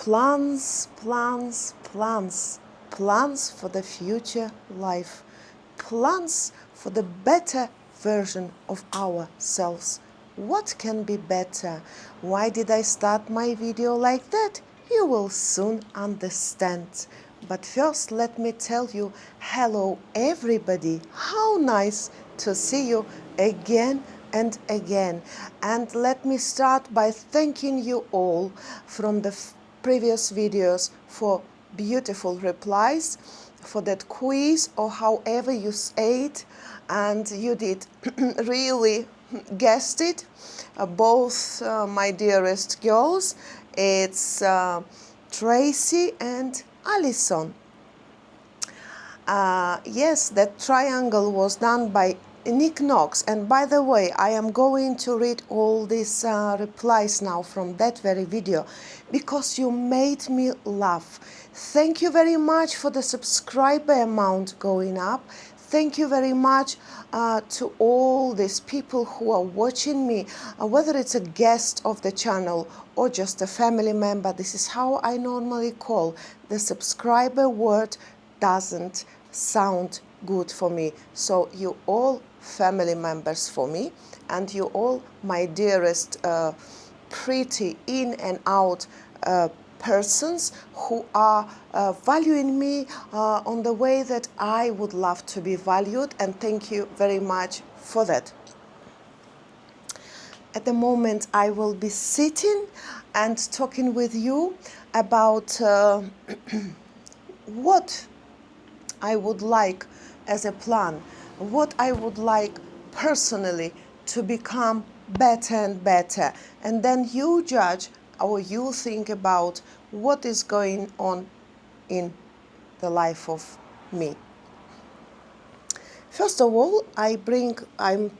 Plans, plans, plans. Plans for the future life. Plans for the better version of ourselves. What can be better? Why did I start my video like that? You will soon understand. But first, let me tell you, hello everybody. How nice to see you again and again. And let me start by thanking you all from the previous videos for beautiful replies, for that quiz, or however you say it, and you did really guessed it. Both my dearest girls, it's Tracy and Alison. Yes, that triangle was done by Nick Knox, and by the way, I am going to read all these replies now from that very video because you made me laugh. Thank you very much for the subscriber amount going up. Thank you very much to all these people who are watching me, whether it's a guest of the channel or just a family member. This is how I normally call the subscriber word. Doesn't sound good for me. So you all family members for me, and you all my dearest pretty in and out persons who are valuing me on the way that I would love to be valued, and thank you very much for that. At the moment I will be sitting and talking with you about what I would like as a plan, what I would like personally to become better and better. And then you judge or you think about what is going on in the life of me. First of all, I'm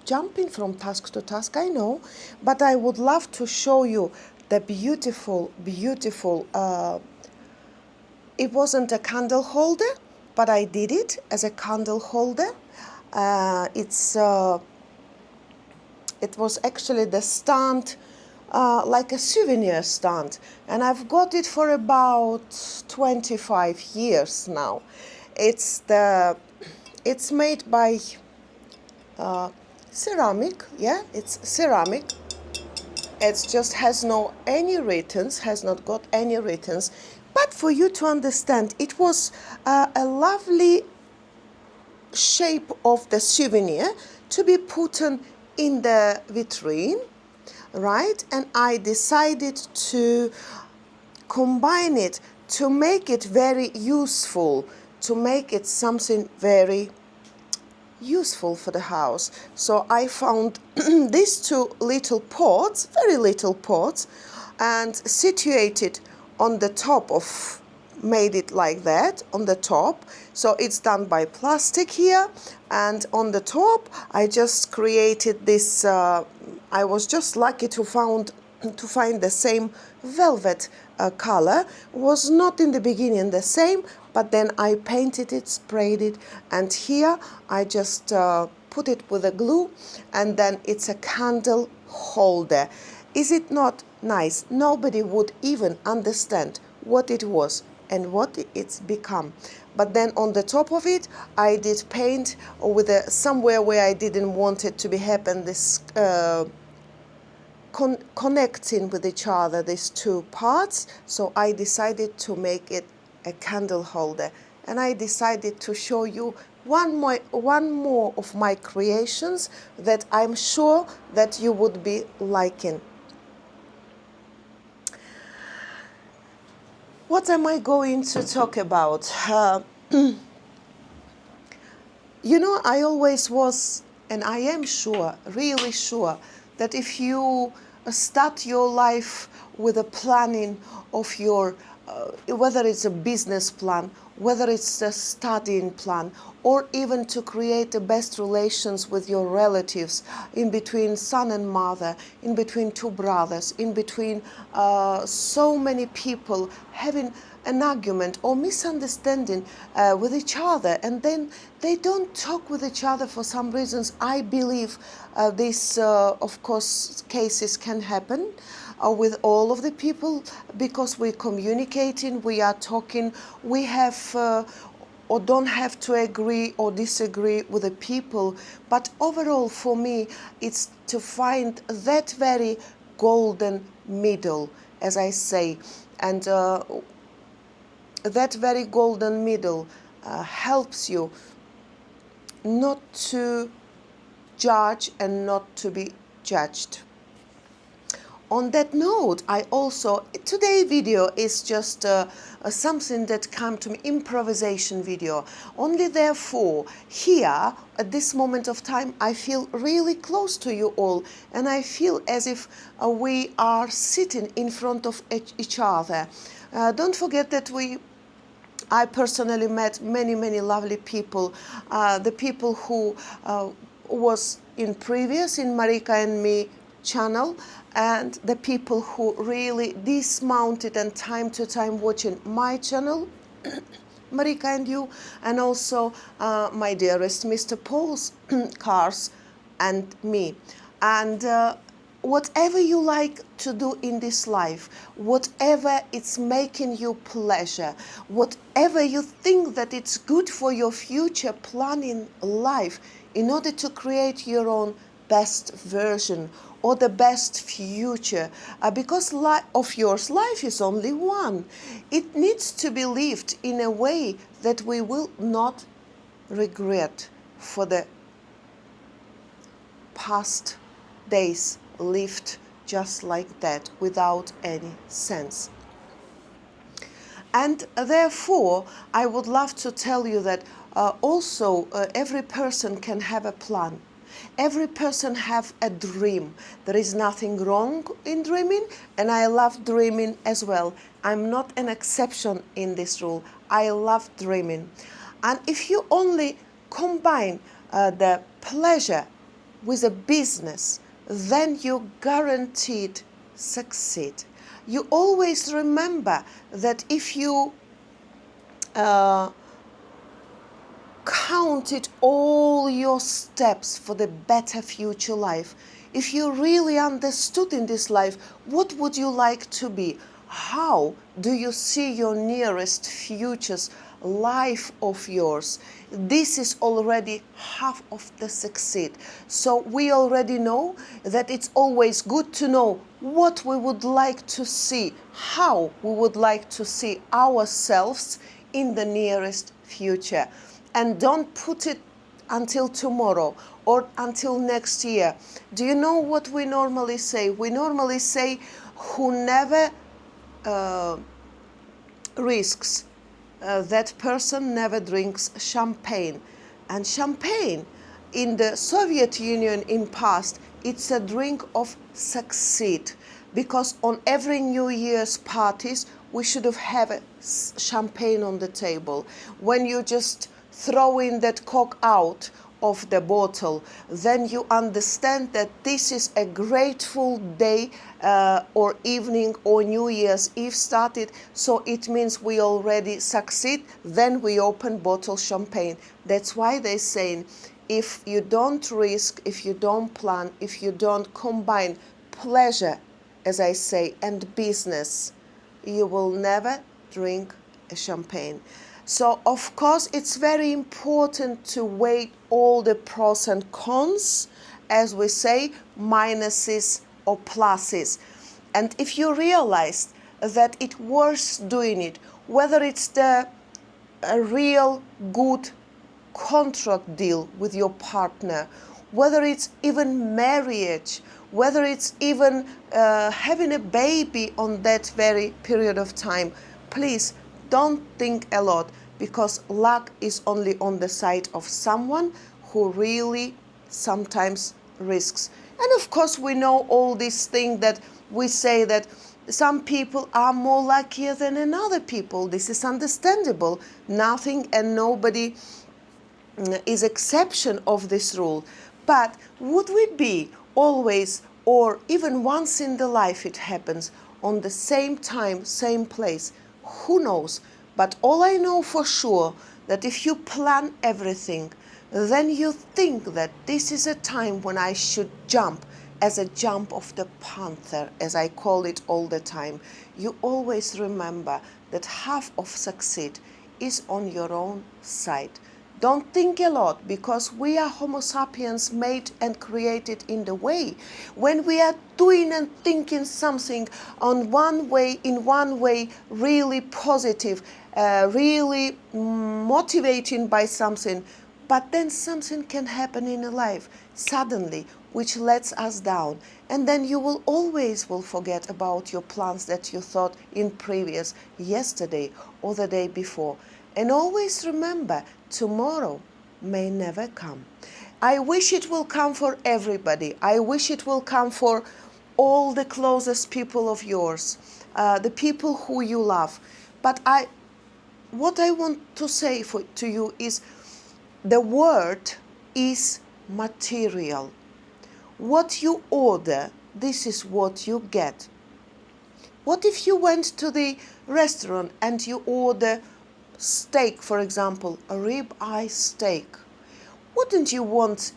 jumping from task to task, I know, but I would love to show you the beautiful, beautiful it wasn't a candle holder, but I did it as a candle holder. It was actually the stand, like a souvenir stand, and I've got it for about 25 years now. It's made by ceramic, yeah, it's ceramic. It just has not got any returns. But for you to understand, it was a lovely shape of the souvenir to be put in the vitrine, right? And I decided to combine it to make it very useful, to make it something very useful for the house. So I found these two little pots, very little pots, and situated on the top of, made it like that on the top. So it's done by plastic here, and on the top I just created this, I was just lucky to find the same velvet color. Was not in the beginning the same, but then I painted it, sprayed it, and here I just put it with a glue, and then it's a candle holder. Is it not nice? Nobody would even understand what it was and what it's become. But then on the top of it, I did paint with somewhere where I didn't want it to be happen, this connecting with each other, these two parts. So I decided to make it a candle holder, and I decided to show you one more of my creations that I'm sure that you would be liking. What am I going to talk about? You know, I always was, and I am sure, really sure, that if you start your life with a planning of your, whether it's a business plan, whether it's a studying plan, or even to create the best relations with your relatives, in between son and mother, in between two brothers, in between so many people having an argument or misunderstanding with each other, and then they don't talk with each other for some reasons. I believe this, of course, cases can happen with all of the people, because we're communicating, we are talking, we have or don't have to agree or disagree with the people. But overall, for me, it's to find that very golden middle, as I say. And that very golden middle helps you not to judge and not to be judged. On that note, I also, today's video is just something that came to me, improvisation video. Only therefore, here, at this moment of time, I feel really close to you all, and I feel as if we are sitting in front of each other. Don't forget that I personally met many lovely people, the people who was in Marika and me channel, and the people who really dismounted and time to time watching my channel, Marika and you, and also my dearest Mr. Paul's cars and me. And whatever you like to do in this life, whatever it's making you pleasure, whatever you think that it's good for your future planning life, in order to create your own best version or the best future, because of yours, life is only one. It needs to be lived in a way that we will not regret for the past days lived just like that, without any sense. And therefore, I would love to tell you that also every person can have a plan. Every person have a dream. There is nothing wrong in dreaming, and I love dreaming as well. I'm not an exception in this rule. I love dreaming. And if you only combine the pleasure with a business, then you guaranteed succeed. You always remember that if you counted all your steps for the better future life, if you really understood in this life what would you like to be, how do you see your nearest future's life of yours, this is already half of the succeed. So we already know that it's always good to know what we would like to see, how we would like to see ourselves in the nearest future. And don't put it until tomorrow or until next year. Do you know what we normally say? We normally say, who never risks, that person never drinks champagne. And champagne in the Soviet Union in past, it's a drink of succeed, because on every New Year's parties we should have a champagne on the table. When you just throw in that cork out of the bottle, then you understand that this is a grateful day or evening, or New Year's Eve started, so it means we already succeed. Then we open bottle champagne. That's why they're saying, if you don't risk, if you don't plan, if you don't combine pleasure, as I say, and business, you will never drink a champagne. So, of course, it's very important to weigh all the pros and cons, as we say, minuses or pluses. And if you realize that it's worth doing it, whether it's a real good contract deal with your partner, whether it's even marriage, whether it's even having a baby on that very period of time, please don't think a lot, because luck is only on the side of someone who really sometimes risks. And of course, we know all these things that we say that some people are more luckier than another people. This is understandable. Nothing and nobody is exception of this rule. But would we be always, or even once in the life it happens, on the same time, same place? Who knows? But all I know for sure, that if you plan everything, then you think that this is a time when I should jump, as a jump of the panther, as I call it all the time. You always remember that half of succeed is on your own side. Don't think a lot, because we are Homo sapiens, made and created in the way. When we are doing and thinking something in one way, really positive, really motivating by something, but then something can happen in a life suddenly, which lets us down. And then you will always forget about your plans that you thought in previous, yesterday or the day before. And always remember, tomorrow may never come. I wish it will come for everybody. I wish it will come for all the closest people of yours, the people who you love. But what I want to say to you is, the word is material. What you order, this is what you get. What if you went to the restaurant and you order steak, for example, a rib-eye steak? Wouldn't you want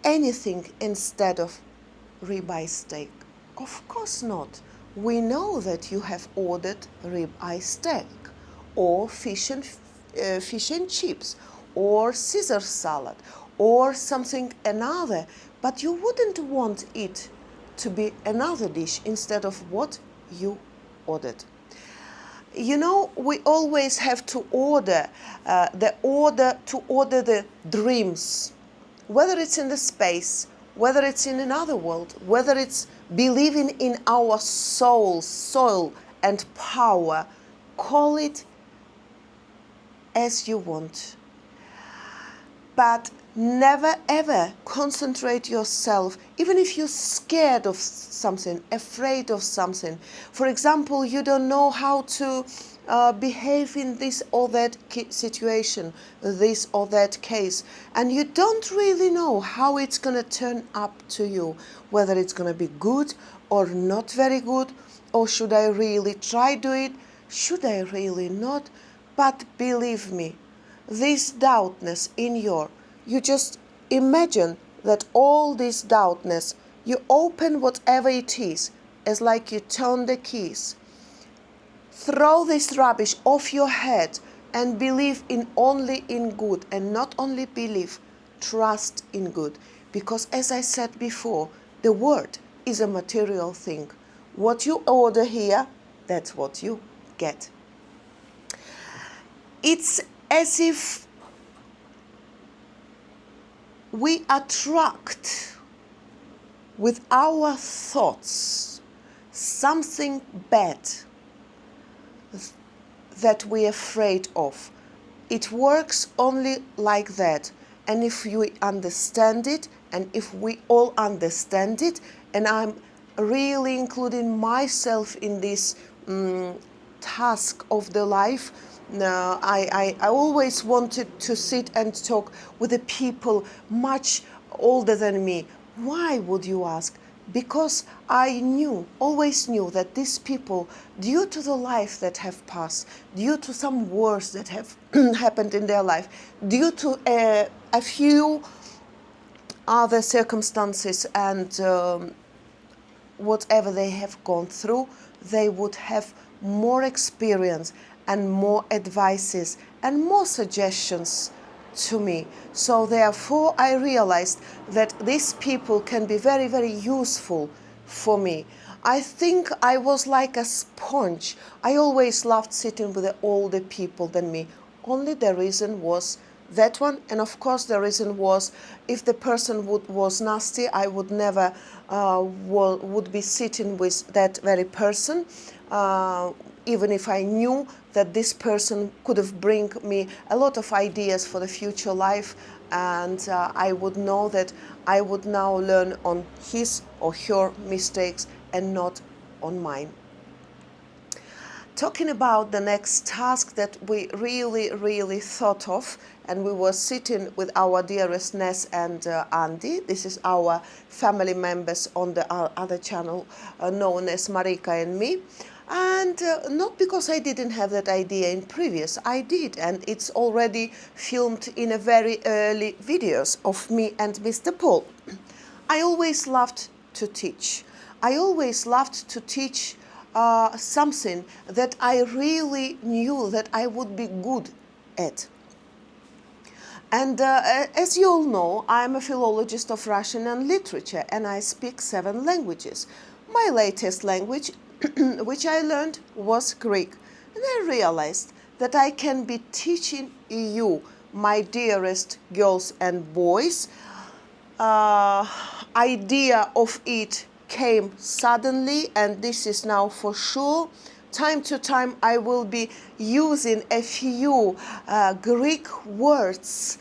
anything instead of rib-eye steak? Of course not. We know that you have ordered rib-eye steak, or fish and chips, or Caesar salad, or something another, but you wouldn't want it to be another dish instead of what you ordered. You know, we always have to order the dreams, whether it's in the space, whether it's in another world, whether it's believing in our soul and power. Call it as you want. But never ever concentrate yourself, even if you're scared of something, afraid of something. For example, you don't know how to behave in this or that situation, this or that case, and you don't really know how it's going to turn up to you, whether it's going to be good or not very good, or should I really try do it, should I really not? But believe me, this doubtness in you just imagine that all this doubtness, you open whatever it is, as like you turn the keys. Throw this rubbish off your head and believe only in good, and not only believe, trust in good. Because as I said before, the word is a material thing. What you order here, that's what you get. It's as if we attract with our thoughts something bad that we're afraid of. It works only like that. And if you understand it, and if we all understand it, and I'm really including myself in this task of the life, I always wanted to sit and talk with the people much older than me. Why, would you ask? Because I always knew that these people, due to the life that have passed, due to some wars that have happened in their life, due to a few other circumstances and whatever they have gone through, they would have more experience and more advices and more suggestions to me. So therefore I realized that these people can be very, very useful for me. I think I was like a sponge. I always loved sitting with the older people than me. Only the reason was that one, and of course the reason was, if the person was nasty, I would never would be sitting with that very person, even if I knew that this person could have bring me a lot of ideas for the future life, and I would know that I would now learn on his or her mistakes and not on mine. talking about the next task that we really thought of, and we were sitting with our dearest Ness and Andy. This is our family members on the other channel known as Marika and me. And not because I didn't have that idea in previous, I did, and it's already filmed in a very early videos of me and Mr. Paul. I always loved to teach. I always loved to teach something that I really knew that I would be good at. And as you all know, I'm a philologist of Russian and literature, and I speak 7 languages. My latest language, which I learned, was Greek. And I realized that I can be teaching you, my dearest girls and boys. Idea of it came suddenly, and this is now for sure. Time to time I will be using a few Greek words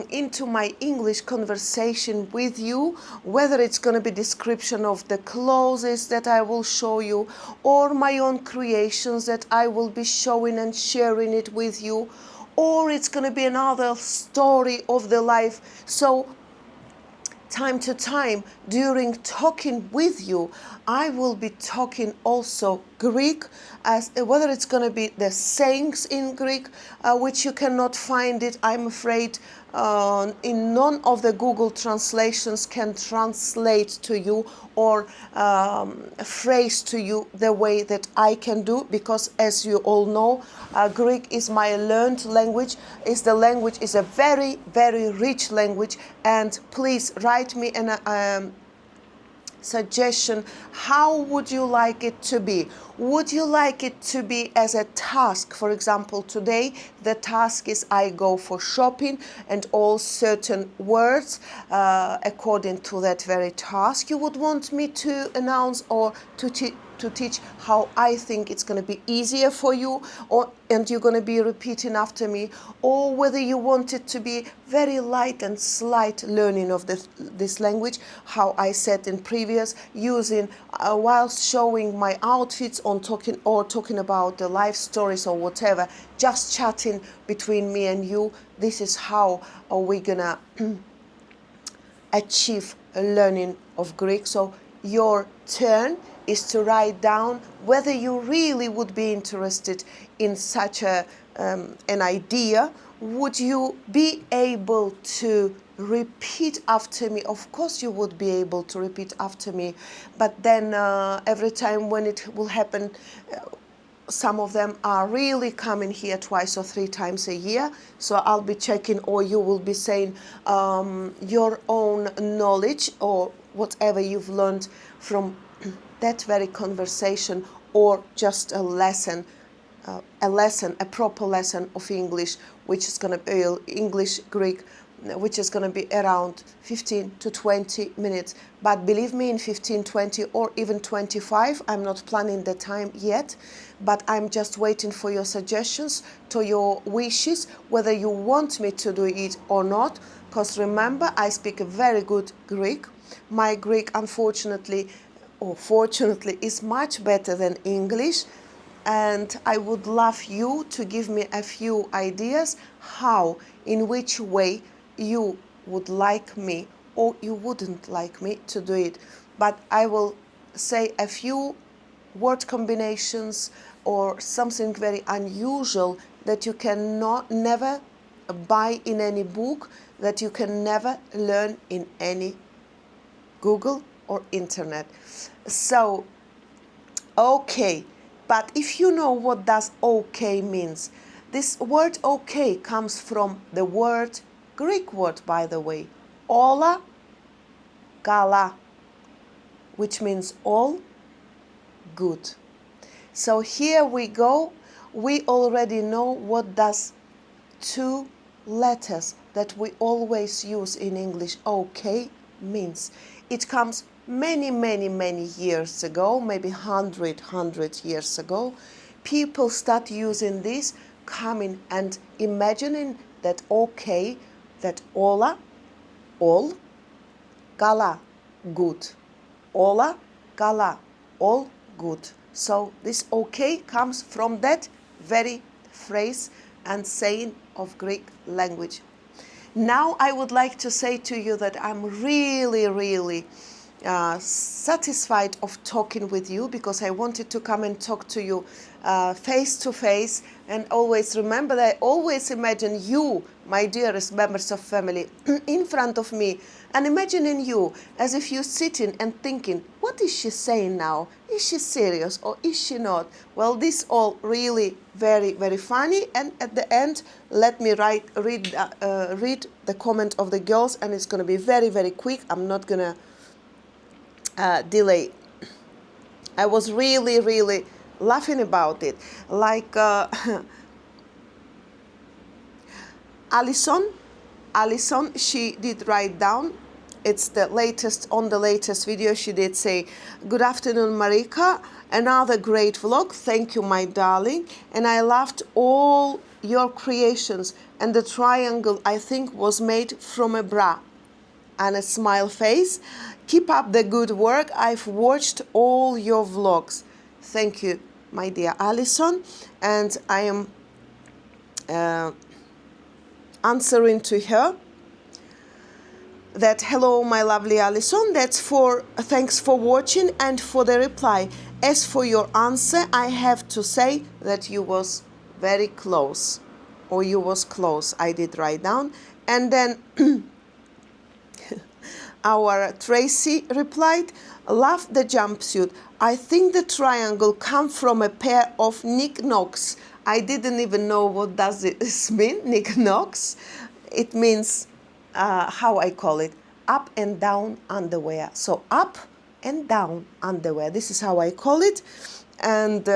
into my English conversation with you, whether it's going to be description of the clothes that I will show you, or my own creations that I will be showing and sharing it with you, or it's going to be another story of the life. So time to time during talking with you, I will be talking also Greek, as whether it's going to be the sayings in Greek, which you cannot find it, I'm afraid, in none of the Google translations can translate to you or phrase to you the way that I can do, because as you all know, Greek is my learned language, is a very rich language. And please write me an suggestion. How would you like it to be? Would you like it to be as a task? For example, today the task is I go for shopping, and all certain words according to that very task you would want me to announce or to teach how I think it's going to be easier for you, and you're going to be repeating after me, or whether you want it to be very light and slight learning of this language, how I said in previous, using whilst showing my outfits on talking about the life stories or whatever, just chatting between me and you. This is how we're gonna achieve a learning of Greek. So your turn is to write down whether you really would be interested in such an idea. Would you be able to repeat after me? Of course you would be able to repeat after me, but then every time when it will happen, some of them are really coming here 2 or 3 times a year, so I'll be checking, or you will be saying your own knowledge or whatever you've learned from that very conversation, or just a lesson, a proper lesson of English, which is going to be English, Greek, which is going to be around 15 to 20 minutes. But believe me, in 15, 20, or even 25, I'm not planning the time yet, but I'm just waiting for your suggestions, to your wishes, whether you want me to do it or not. Because remember, I speak a very good Greek. My Greek, unfortunately, or fortunately, is much better than English. And I would love you to give me a few ideas how, in which way you would like me or you wouldn't like me to do it. But I will say a few word combinations or something very unusual that you never buy in any book, that you can never learn in any Google or internet. So, okay. But if you know what does okay means, this word okay comes from the word, Greek word by the way, ola gala, which means all good. So here we go. We already know what does 2 letters that we always use in English, okay, means. It comes many years ago, maybe 100 years ago. People start using this, coming and imagining that okay, that ola, all, gala, good. Ola, gala, all good. So this okay comes from that very phrase and saying of Greek language. Now I would like to say to you that I'm really, really satisfied of talking with you, because I wanted to come and talk to you face to face, and always remember that I always imagine you, my dearest members of family, in front of me, and imagining you as if you're sitting and thinking, what is she saying now? Is she serious or is she not? Well, this all really very, very funny. And at the end, let me read the comment of the girls, and it's going to be very, very quick. I'm not going to delay. I was really, really laughing about it. Like Alison, she did write down, it's the latest, on the latest video, she did say, good afternoon, Marika, another great vlog, thank you, my darling, and I loved all your creations, and the triangle, I think, was made from a bra, and a smile face. Keep up the good work, I've watched all your vlogs. Thank you, my dear Alison, and I am answering to her that, hello, my lovely Alison, that's for thanks for watching and for the reply. As for your answer, I have to say that you was very close, or you was close. I did write down. And then our Tracy replied, love the jumpsuit. I think the triangle come from a pair of knickknacks. I didn't even know what does this mean, knickknacks. It means, how I call it, up and down underwear. So up and down underwear. This is how I call it. And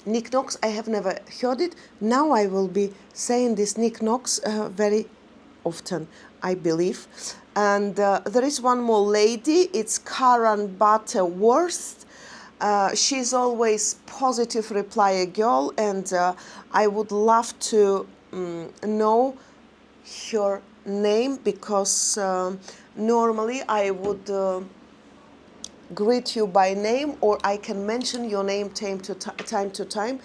knickknacks, I have never heard it. Now I will be saying this knickknacks very often, I believe. And there is one more lady, it's Karen Butterworth. She's always positive reply girl, and I would love to know her name, because normally I would greet you by name, or I can mention your name time to time.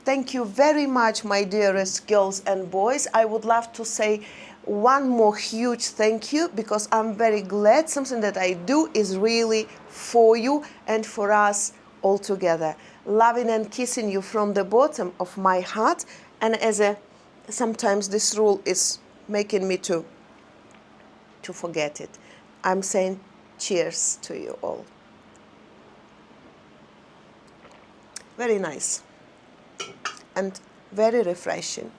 Thank you very much, my dearest girls and boys. I would love to say one more huge thank you, because I'm very glad something that I do is really for you and for us all together. Loving and kissing you from the bottom of my heart. And sometimes this rule is making me to forget it. I'm saying cheers to you all. Very nice and very refreshing.